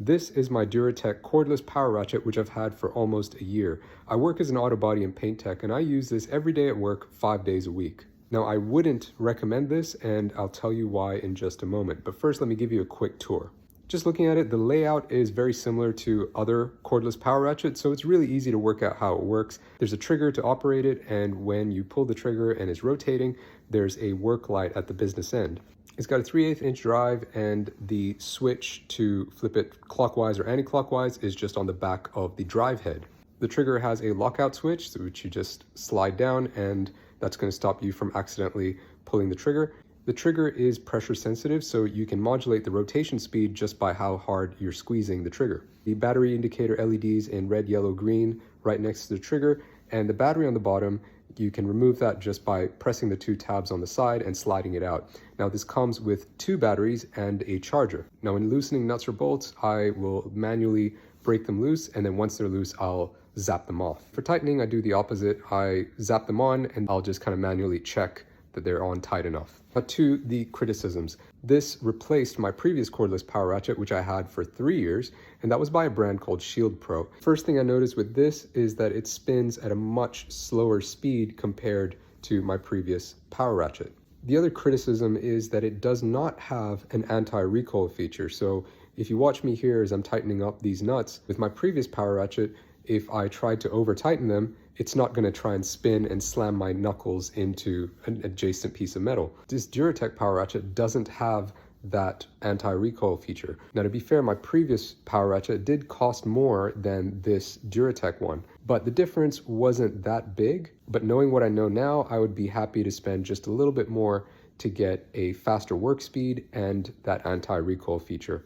This is my Duratech cordless power ratchet, which I've had for almost a year. I work as an auto body and paint tech, and I use this every day at work, 5 days a week. Now, I wouldn't recommend this, and I'll tell you why in just a moment. But first, let me give you a quick tour. Just looking at it, the layout is very similar to other cordless power ratchets, so it's really easy to work out how it works. There's a trigger to operate it, and when you pull the trigger and it's rotating, there's a work light at the business end. It's got a 3/8 inch drive, and the switch to flip it clockwise or anti-clockwise is just on the back of the drive head. The trigger has a lockout switch, which you just slide down, and that's going to stop you from accidentally pulling the trigger. The trigger is pressure sensitive, so you can modulate the rotation speed just by how hard you're squeezing the trigger. The battery indicator LEDs in red, yellow, green right next to the trigger, and the battery on the bottom, you can remove that just by pressing the 2 tabs on the side and sliding it out. Now this comes with 2 batteries and a charger. Now when loosening nuts or bolts, I will manually break them loose, and then once they're loose, I'll zap them off. For tightening, I do the opposite. I zap them on, and I'll just kind of manually check that they're on tight enough. But to the criticisms. This replaced my previous cordless power ratchet, which I had for 3 years, and that was by a brand called Shield Pro. First thing I noticed with this is that it spins at a much slower speed compared to my previous power ratchet. The other criticism is that it does not have an anti-recoil feature. So if you watch me here as I'm tightening up these nuts, with my previous power ratchet, if I tried to over tighten them, it's not going to try and spin and slam my knuckles into an adjacent piece of metal. This Duratech power ratchet doesn't have that anti-recoil feature. Now, to be fair, my previous power ratchet did cost more than this Duratech one, but the difference wasn't that big. But knowing what I know now, I would be happy to spend just a little bit more to get a faster work speed and that anti-recoil feature.